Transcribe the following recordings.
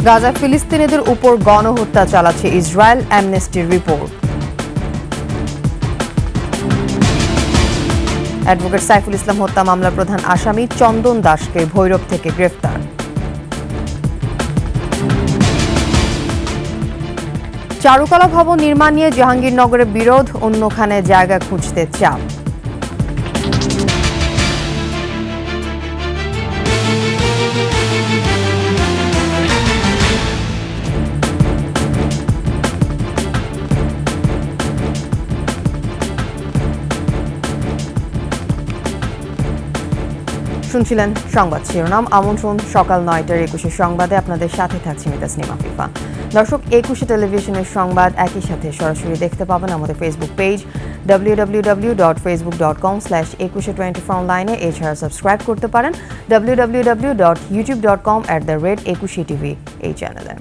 গাজায় ফিলিস্তিনিদের উপর গণহত্যা চালাচ্ছে Israel, অ্যামনেস্টির report. Advocate Saiful Islam হত্যা মামলার প্রধান আসামি চন্দন দাসকে ভৈরব থেকে গ্রেফতার। চারুকলা ভবন নির্মাণ নিয়ে জাহাঙ্গীরনগরে বিরোধ, অন্যখানে জায়গা খুঁজতে চাপ। শুনছিলেন সংবাদ শিরোনাম। আমন্ত্রণ সকাল ৯টার ২১ সংবাদে আপনাদের সাথে থাকছি আমি তাসনিম আফিফা। দর্শক, ২১ টেলিভিশনের সংবাদ একই সাথে সরাসরি দেখতে পাবেন আমাদের ফেসবুক পেজ www.facebook.com/2124 অনলাইনে। এছাড়া সাবস্ক্রাইব করতে পারেন www.youtube.com/21tv এই চ্যানেলে।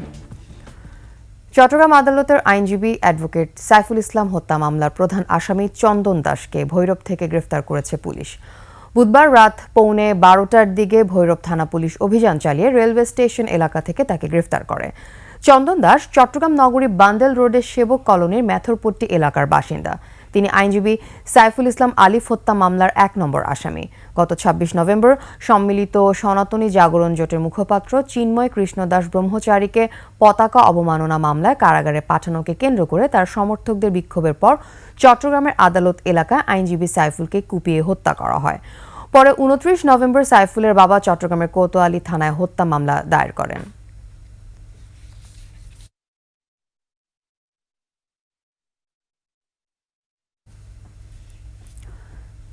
চট্টগ্রাম আদালতের আইনজীবী অ্যাডভোকেট সাইফুল ইসলাম হত্যা মামলার প্রধান আসামি চন্দন দাসকে ভৈরব থেকে গ্রেফতার করেছে পুলিশ। বুধবার রাত 11:15টার দিকে ভৈরব থানা পুলিশ অভিযান চালিয়ে রেলওয়ে স্টেশন এলাকা থেকে তাকে গ্রেফতার করে। চন্দন দাস চট্টগ্রাম নগরী বান্ডেল রোডের সেবক কলোনির মেথরপট্টি এলাকার বাসিন্দা। তিনি আইনজীবী সাইফুল ইসলাম আলিফ হত্যা মামলার ১ নম্বর আসামি। গত ২৬ নভেম্বর সম্মিলিত সনাতনী জাগরণ জোটের মুখপাত্র চিন্ময় কৃষ্ণ দাস ব্রহ্মচারীকে পতাকা অবমাননা মামলায় কারাগারে পাঠানোকে কেন্দ্র করে তার সমর্থকদের বিক্ষোভের পর চট্টগ্রামের আদালত এলাকায় আইনজীবী সাইফুলকে কুপিয়ে হত্যা করা হয়। পরে ২৯ নভেম্বর সাইফুলের বাবা চট্টগ্রামের কোতোয়ালি থানায় হত্যা মামলা দায়ের করেন।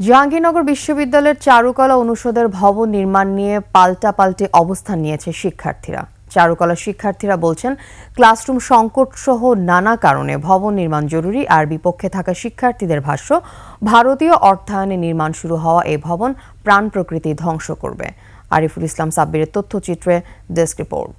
জাহাঙ্গীরনগর বিশ্ববিদ্যালয়ের চারুকলা অনুষদের ভবন নির্মাণ নিয়ে পাল্টাপাল্টি অবস্থান নিয়েছে শিক্ষার্থীরা। চারুকলা শিক্ষার্থীরা বলছেন, ক্লাসরুম সংকট সহ নানা কারণে ভবন নির্মাণ জরুরি। আর বিপক্ষে থাকা শিক্ষার্থীদের ভাষ্য, ভারতীয় অর্থায়নে নির্মাণ শুরু হওয়া এই ভবন প্রাণ প্রকৃতি ধ্বংস করবে। আরিফুল ইসলাম সাব্বিরের তথ্যচিত্রে ডেস্ক রিপোর্ট।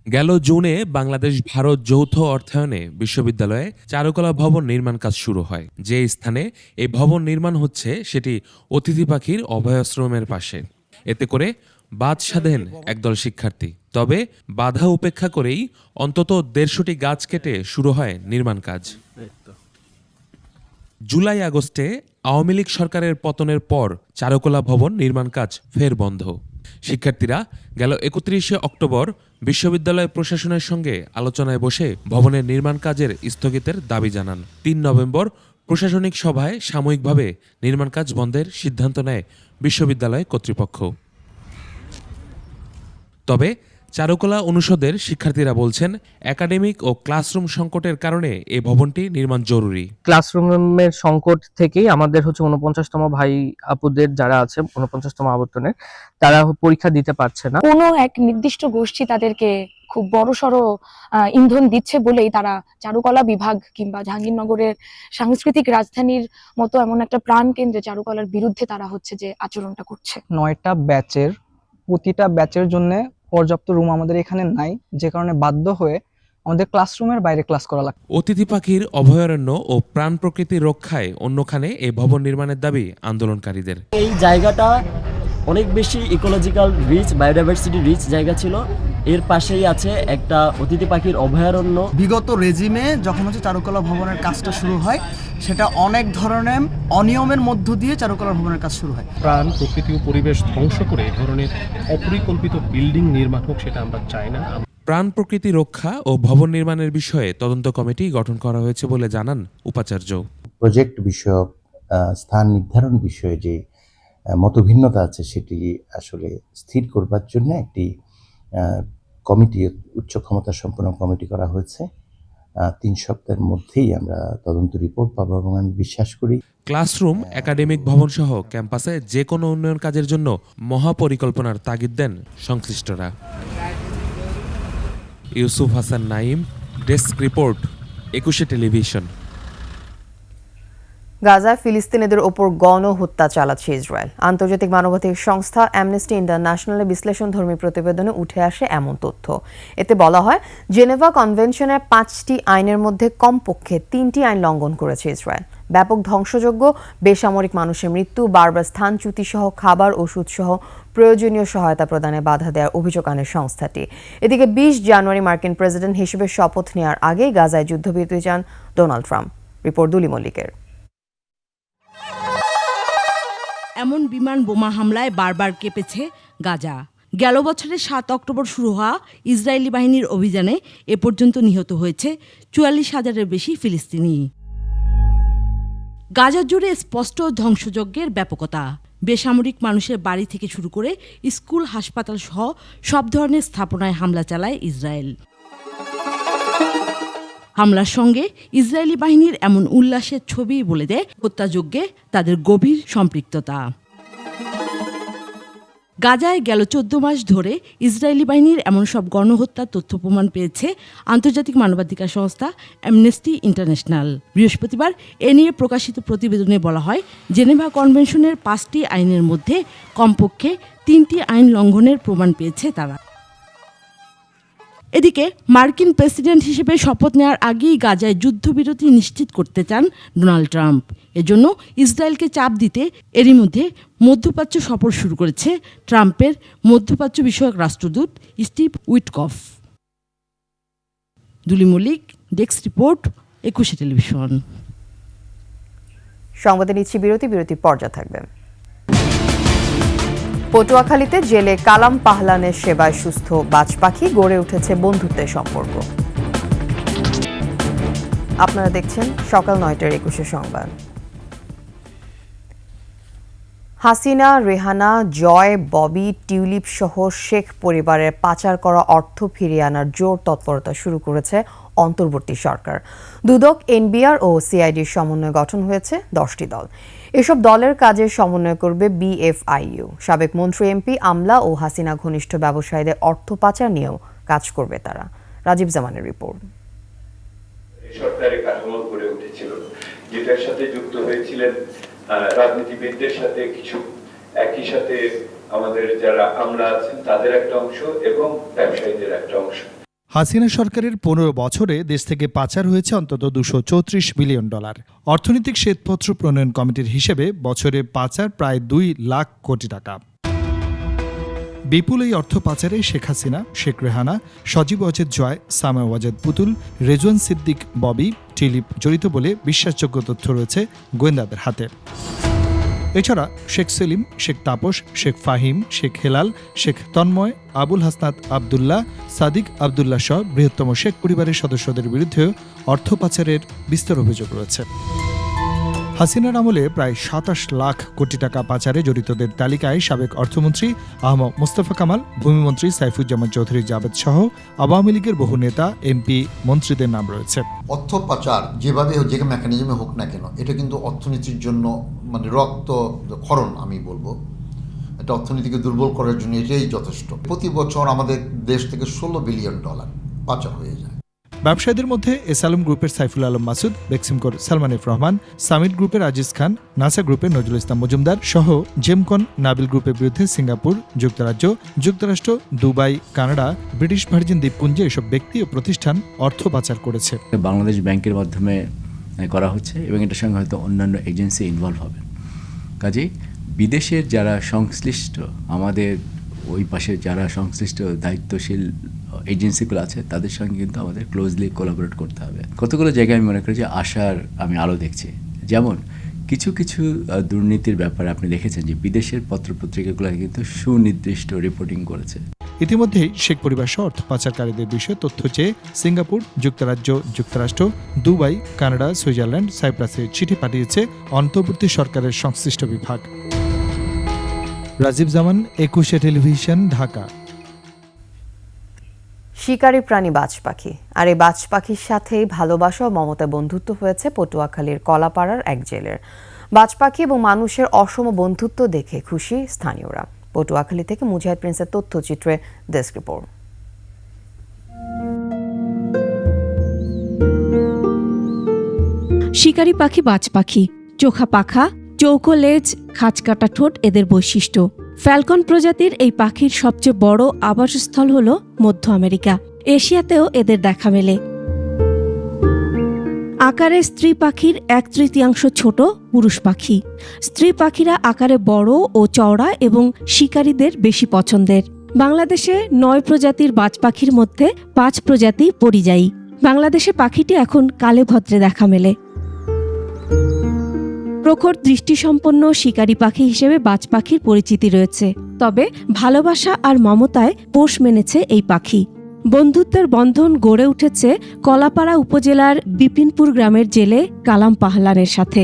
গেল জুনে বাংলাদেশ ভারত যৌথ অর্থায়নে বিশ্ববিদ্যালয়ে চারুকলা ভবন নির্মাণ কাজ শুরু হয়। যে স্থানে এই ভবন নির্মাণ হচ্ছে সেটি অতিথি পাখির অভয়াশ্রমের পাশে। এতে করে বাদ সাধেন একদল শিক্ষার্থী। তবে বাধা উপেক্ষা করেই অন্তত ১৫০টি গাছ কেটে শুরু হয় নির্মাণ কাজ। জুলাই আগস্টে আওয়ামী লীগ সরকারের পতনের পর চারুকলা ভবন নির্মাণ কাজ ফের বন্ধ। শিক্ষার্থীরা গেল ৩১শে অক্টোবর বিশ্ববিদ্যালয় প্রশাসনের সঙ্গে আলোচনায় বসে ভবনের নির্মাণ কাজের স্থগিতের দাবি জানান। ৩ নভেম্বর প্রশাসনিক সভায় সাময়িকভাবে নির্মাণ কাজ বন্ধের সিদ্ধান্ত নেয় বিশ্ববিদ্যালয় কর্তৃপক্ষ। তবে চারুকলা অনুষদের শিক্ষার্থীরা বলছেন, একাডেমিক ও ক্লাসরুম সংকটের কারণে এই ভবনটি নির্মাণ জরুরি। ক্লাসরুমের সংকট থেকেই আমাদের ৪৯তম ভাই আপুদের যারা আছে ৪৯তম আবর্তনের, তারা পরীক্ষা দিতে পারছে না। কোনো এক নির্দিষ্ট গোষ্ঠী তাদেরকে খুব বড়সড় ইন্ধন দিচ্ছে বলেই তারা চারুকলা বিভাগ কিংবা জাহাঙ্গীরনগরের সাংস্কৃতিক রাজধানীর মতো এমন একটা প্রাণ কেন্দ্রে চারুকলার বিরুদ্ধে তারা হচ্ছে যে আচরণটা করছে। ৯টা ব্যাচের প্রতিটা ব্যাচের জন্য পর্যাপ্ত রুম আমাদের এখানে নাই, যে কারণে বাধ্য হয়ে আমাদের ক্লাসরুমের বাইরে ক্লাস করা লাগে। অতিথি পাখির অভয়ারণ্য ও প্রাণ প্রকৃতি রক্ষায় অন্যখানে এই ভবন নির্মাণের দাবি আন্দোলনকারীদের। এই জায়গাটা অনেক বেশি ইকোলজিক্যাল রিচ, বায়োডাইভার্সিটি রিচ জায়গা ছিল। এর পাশেই আছে একটা অতিথি পাখির অভয়ারণ্য। বিগত রেজিমে যখন হচ্ছে চারুকলা ভবনের কাজটা শুরু হয়, সেটা অনেক ধরনের অনিয়মের মধ্য দিয়ে চারুকলা ভবনের কাজ শুরু হয়। প্রাণ প্রকৃতি ও পরিবেশ ধ্বংস করে এই ধরনের অপরিকল্পিত বিল্ডিং নির্মাণ হোক, সেটা আমরা চাই না। প্রাণ প্রকৃতি রক্ষা ও ভবন নির্মাণের বিষয়ে তদন্ত কমিটি গঠন করা হয়েছে বলে জানান উপাচার্য। প্রজেক্ট বিষয়ক স্থান নির্ধারণ বিষয়ে যে মতভিন্নতা আছে সেটি আসলে স্থির করবার জন্য একটি কমিটি, উচ্চ ক্ষমতা সম্পন্ন কমিটি করা হয়েছে। ৩ সপ্তাহের মধ্যেই আমরা তদন্ত রিপোর্ট পাবো এবং আমি বিশ্বাস করি ক্লাসরুম, একাডেমিক ভবন সহ ক্যাম্পাসে যে কোনো উন্নয়ন কাজের জন্য মহাপরিকল্পনার তাগিদ দেন সংশ্লিষ্টরা। Yusuf Hasan Naim, desk report, ২১ television. গাজায় ফিলিস্তিনিদের ওপর গণহত্যা চালাচ্ছে ইসরায়েল। আন্তর্জাতিক মানবাধিকার সংস্থা অ্যামনেস্টি ইন্টারন্যাশনালের বিশ্লেষণধর্মী প্রতিবেদনে উঠে আসে এমন তথ্য। এতে বলা হয়, জেনেভা কনভেনশনের ৫টি আইনের মধ্যে কমপক্ষে ৩টি আইন লঙ্ঘন করেছে ইসরায়েল। ব্যাপক ধ্বংসযজ্ঞ, বেসামরিক মানুষের মৃত্যু, বারবার স্থানচ্যুতি সহ খাবার, ওষুধ সহ প্রয়োজনীয় সহায়তা প্রদানে বাধা দেওয়ার অভিযোগ আনে সংস্থাটি। এদিকে 20 জানুয়ারি মার্কিন প্রেসিডেন্ট হিসেবে শপথ নেওয়ার আগেই গাজায় যুদ্ধবিরতি চান ডোনাল্ড ট্রাম্প। রিপোর্ট দুলি মল্লিকের। এমন বিমান বোমা হামলায় বারবার কেঁপেছে গাজা। গেল বছরের 7 অক্টোবর শুরু হওয়া ইসরায়েলি বাহিনীর অভিযানে এ পর্যন্ত নিহত হয়েছে 44,000-এর বেশি ফিলিস্তিনি। গাজা জুড়ে স্পষ্ট ধ্বংসযজ্ঞের ব্যাপকতা। বেসামরিক মানুষের বাড়ি থেকে শুরু করে স্কুল, হাসপাতাল সহ সব ধরনের স্থাপনায় হামলা চালায় ইসরায়েল। হামলার সঙ্গে ইসরায়েলি বাহিনীর এমন উল্লাসের ছবি বলে দেয় হত্যাযজ্ঞে তাদের গভীর সম্পৃক্ততা। গাজায় গেল 14 মাস ধরে ইসরায়েলি বাহিনীর এমন সব গণহত্যার তথ্য প্রমাণ পেয়েছে আন্তর্জাতিক মানবাধিকার সংস্থা অ্যামনেস্টি ইন্টারন্যাশনাল। বৃহস্পতিবার এ নিয়ে প্রকাশিত প্রতিবেদনে বলা হয়, জেনেভা কনভেনশনের 5টি আইনের মধ্যে কমপক্ষে 3টি আইন লঙ্ঘনের প্রমাণ পেয়েছে তারা। এদিকে মার্কিন প্রেসিডেন্ট হিসেবে শপথ নেওয়ার আগেই গাজায় যুদ্ধবিরতি নিশ্চিত করতে চান ডোনাল্ড ট্রাম্প। এজন্য ইসরায়েলকে চাপ দিতে এরই মধ্যে মধ্যপ্রাচ্য সফর শুরু করেছে ট্রাম্পের মধ্যপ্রাচ্য বিষয়ক রাষ্ট্রদূত স্টিভ উইটকফ। দুলি মল্লিক, ডেস্ক রিপোর্ট, 21 টেলিভিশন। সংবাদে নিচ্ছি বিরতির পর্যা থাকবে। পটুয়াখালীতে জেলে কালাম পাহলানের সেবায় সুস্থ বাজ পাখি, গড়ে উঠেছে বন্ধুত্বের সম্পর্ক। আপনারা দেখছেন সকাল 9টার 21 সংবাদ। হাসিনা, রেহানা, জয়, ববি, টিউলিপ সহ শেখ পরিবারের পাচার করা অর্থ ফিরিয়ে আনার জোর তৎপরতা শুরু করেছে অন্তর্বর্তী সরকার। দুদক, এনবিআর ও সিআইডির সমন্বয়ে গঠন হয়েছে 10টি দল। এসব দলের কাজের সমন্বয় করবে বিএফআইইউ। সাবেক মন্ত্রী, এমপি, আমলা ও হাসিনা ঘনিষ্ঠ ব্যবসায়ীদের অর্থ পাচার নিয়েও কাজ করবে তারা। রাজীব জামানের রিপোর্ট। সরকারি কাঠামো গড়ে উঠেছিল, যেটার সাথে যুক্ত হয়েছিলেন রাজনীতিবিদদের সাথে কিছু, একই সাথে আমাদের যারা আমলা আছেন তাদের একটা অংশ এবং ব্যবসায়ীদের একটা অংশ। হাসিনা সরকারের 15 বছরে দেশ থেকে পাচার হয়েছে অন্তত $234 বিলিয়ন। অর্থনৈতিক শ্বেতপত্র প্রণয়ন কমিটির হিসেবে বছরে পাচার প্রায় 2 লাখ কোটি টাকা। বিপুল এই অর্থ পাচারে শেখ হাসিনা, শেখ রেহানা, সজীব ওয়াজেদ জয়, সামা ওয়াজেদ পুতুল, রেজওয়ান সিদ্দিক ববি, টিলিপ জড়িত বলে বিশ্বাসযোগ্য তথ্য রয়েছে গোয়েন্দাদের হাতে। এছাড়া শেখ সেলিম, শেখ তাপস, শেখ ফাহিম, শেখ হেলাল, শেখ তন্ময়, আবুল হাসনাত আবদুল্লাহ, সাদিক আবদুল্লাহ সহ বৃহত্তম শেখ পরিবারের সদস্যদের বিরুদ্ধেও অর্থ পাচারের বিস্তর অভিযোগ রয়েছে। হাসিনার আমলে প্রায় 27 লাখ কোটি টাকা পাচারে জড়িতদের তালিকায় সাবেক অর্থমন্ত্রী আহমদ মোস্তফা কামাল, ভূমিমন্ত্রী সাইফুজ্জামান চৌধুরী জাবেদ সহ আওয়ামী লীগের বহু নেতা, এমপি, মন্ত্রীদের নাম রয়েছে। অর্থ পাচার যেভাবে যে মেকানিজমে হোক না কেন, এটা কিন্তু অর্থনীতির জন্য মানে রক্ত ক্ষরণ আমি বলবো। এটা অর্থনীতিকে দুর্বল করার জন্য এটাই যথেষ্ট। প্রতি বছর আমাদের দেশ থেকে $16 বিলিয়ন পাচার হয়ে যায়। ব্যবসায়ীদের মধ্যে এসালম গ্রুপের সাইফুল আলম মাসুদ, বেক্সিমকোর সালমান এফ রহমান, সামিট গ্রুপের আজিজ খান, নাসা গ্রুপের নজরুল ইসলাম মজুমদার সহ জেমকন নাবিল গ্রুপের বিরুদ্ধে সিঙ্গাপুর, যুক্তরাষ্ট্র, দুবাই, কানাডা, ব্রিটিশ ভার্জিন দ্বীপপুঞ্জে এসব ব্যক্তি ও প্রতিষ্ঠান অর্থ পাচার করেছে। বাংলাদেশ ব্যাংকের মাধ্যমে করা হচ্ছে এবং এটার সঙ্গে হয়তো অন্যান্য এজেন্সি ইনভলভ হবে। কাজেই বিদেশের যারা সংশ্লিষ্ট, আমাদের ওই পাশে যারা সংশ্লিষ্ট দায়িত্বশীল এজেন্সিগুলো আছে, তাদের সঙ্গে কিন্তু আমাদের ক্লোজলি কোলাবোরেট করতে হবে। কতগুলো জায়গায় আমি মনে করি যে আশার আমি আলো দেখছি। যেমন কিছু দুর্নীতির ব্যাপারে আপনি দেখেছেন যে বিদেশের পত্রপত্রিকাগুলো কিন্তু সুনির্দিষ্ট রিপোর্টিং করেছে। ইতিমধ্যেই শেখ পরিবার সহ অর্থ পাচারকারীদের বিষয়ে তথ্য চেয়ে সিঙ্গাপুর, যুক্তরাষ্ট্র, দুবাই, কানাডা, সুইজারল্যান্ড, সাইপ্রাসে চিঠি পাঠিয়েছে অন্তর্বর্তী সরকারের সংশ্লিষ্ট বিভাগ। রাজীব জামান, 21 টেলিভিশন, ঢাকা। শিকারী প্রাণী বাজ পাখি, আর এই বাজ পাখির সাথেই ভালোবাসা ও মমতা বন্ধুত্ব হয়েছে পটুয়াখালীর কলাপাড়ার এক জেলের। বাজ পাখি এবং মানুষের অসম বন্ধুত্ব দেখে খুশি স্থানীয়রা। পটুয়াখালী থেকে মুজাহিদ প্রিন্সের তথ্যচিত্রে ডেস্ক রিপোর্ট। শিকারী পাখি বাজ পাখি, চোখা পাখা, চৌকো লেজ, খাঁচকাটা ঠোঁট এদের বৈশিষ্ট্য। ফ্যালকন প্রজাতির এই পাখির সবচেয়ে বড় আবাসস্থল হল মধ্য আমেরিকা। এশিয়াতেও এদের দেখা মেলে। আকারে স্ত্রী পাখির 1/3 ছোট পুরুষ পাখি। স্ত্রী পাখিরা আকারে বড় ও চওড়া এবং শিকারীদের বেশি পছন্দের। বাংলাদেশে 9 প্রজাতির বাজ পাখির মধ্যে 5 প্রজাতি পরিযায়ী। বাংলাদেশে পাখিটি এখন কালে ভদ্রে দেখা মেলে। প্রখর দৃষ্টিসম্পন্ন শিকারী পাখি হিসেবে বাজ পাখির পরিচিতি রয়েছে, তবে ভালোবাসা আর মমতায় পোষ মেনেছে এই পাখি। বন্ধুত্বের বন্ধন গড়ে উঠেছে কলাপাড়া উপজেলার বিপিনপুর গ্রামের জেলে কালাম পাহলানের সাথে।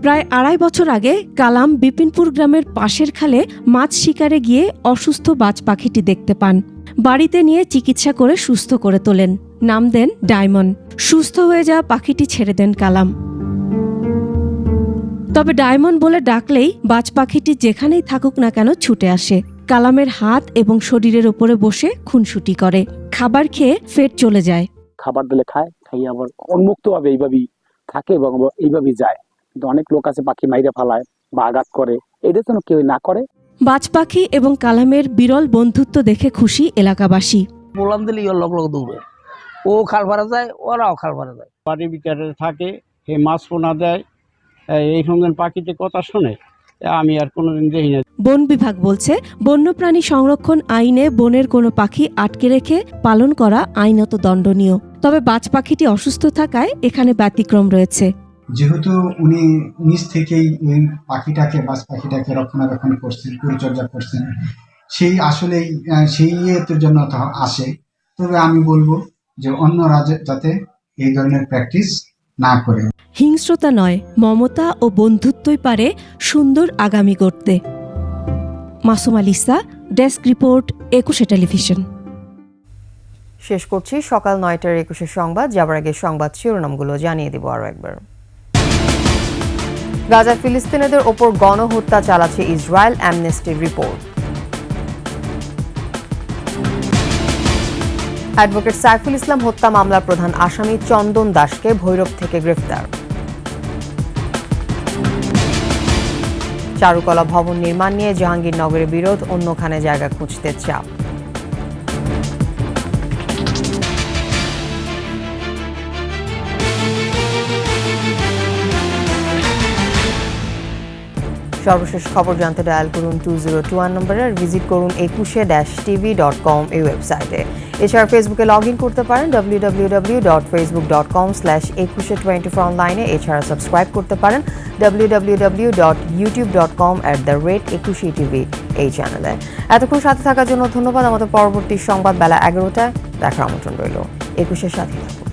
প্রায় 2.5 বছর আগে কালাম বিপিনপুর গ্রামের পাশের খালে মাছ শিকারে গিয়ে অসুস্থ বাজ পাখিটি দেখতে পান। বাড়িতে নিয়ে চিকিৎসা করে সুস্থ করে তোলেন, নাম দেন ডায়মন্ড। সুস্থ হয়ে যাওয়া পাখিটি ছেড়ে দেন কালাম। তবে ডায়মন্ড বলে ডাকলেই বাজ পাখিটি যেখানেই থাকুক না কেন ছুটে আসে। কালামের হাত এবং শরীরের উপরে বসে খুনসুটি করে, খাবার খেয়ে ফের চলে যায়। খাবার দিলে খায়, খাইয়ে আবার উন্মুক্তভাবে এইভাবেই থাকে এবং এইভাবেই যায়। কিন্তু অনেক লোক আছে পাখি মাইরে ফেলায় বা আঘাত করে, এটা যেন কেউ না করে। বাজ পাখি এবং কালামের বিরল বন্ধুত্ব দেখে খুশি এলাকাবাসী। বললাম দিলে লগ লগ দৌড়ে, ও খাল ভরা যায়, ওরাও খাল ভরা যায়। বাড়ির ভিতরে থাকে, হে মাছ পোনা দেয়, এই সঙ্গে পাখিতে কথা শোনে, আমি আর কোনোদিন দেখি না। বন বিভাগ বলছে, বন্যপ্রাণী সংরক্ষণ আইনে বনের কোনো পাখি আটকে রেখে পালন করা আইনত দণ্ডনীয়। তবে বাজ পাখিটি অসুস্থ থাকায় এখানে ব্যতিক্রম রয়েছে। যেহেতু উনি নিজ থেকেই ওই পাখিটাকে বাজ পাখিটাকে রক্ষণাবেক্ষণ করছেন, পরিচর্যা করছেন, সেই আসলেই সেই ইয়ের জন্য আসে। তবে আমি বলবো যে অন্যরা যাতে এই ধরনের প্র্যাকটিস না করে। হিংস্রতা নয়, মমতা ও বন্ধুত্বই পারে সুন্দর আগামী গড়তে। Masum আলিসা, desk report, 21 television. শেষ করছি সকাল 9টার 21 সংবাদ। যাবার আগে সংবাদ শিরোনামগুলো জানিয়ে দিব আরও একবার। গাজায় ফিলিস্তিনিদের ওপর গণহত্যা চালাচ্ছে Israel, অ্যামনেস্টির report. Advocate Saiful Islam হত্যা মামলার প্রধান আসামি চন্দন দাসকে ভৈরব থেকে গ্রেফতার। চারুকলা ভবন নির্মাণ নিয়ে জাহাঙ্গীরনগরে বিরোধ, অন্যখানে জায়গা খুঁজতে চাপ। সর্বশেষ খবর জানতে ডায়াল করুন 2021 নম্বরে, আর ভিজিট করুন 21-tv.com এই ওয়েবসাইটে। এছাড়া ফেসবুকে লগ ইন করতে পারেন www.facebook.com/2124 অনলাইনে। এছাড়া সাবস্ক্রাইব করতে পারেন www.youtube.com/21tv এই চ্যানেলে। এতক্ষণ সাথে থাকার জন্য ধন্যবাদ। আমাদের পরবর্তী সংবাদ বেলা 11টায় দেখার আমন্ত্রণ রইল। 21-এর সাথে থাকুন।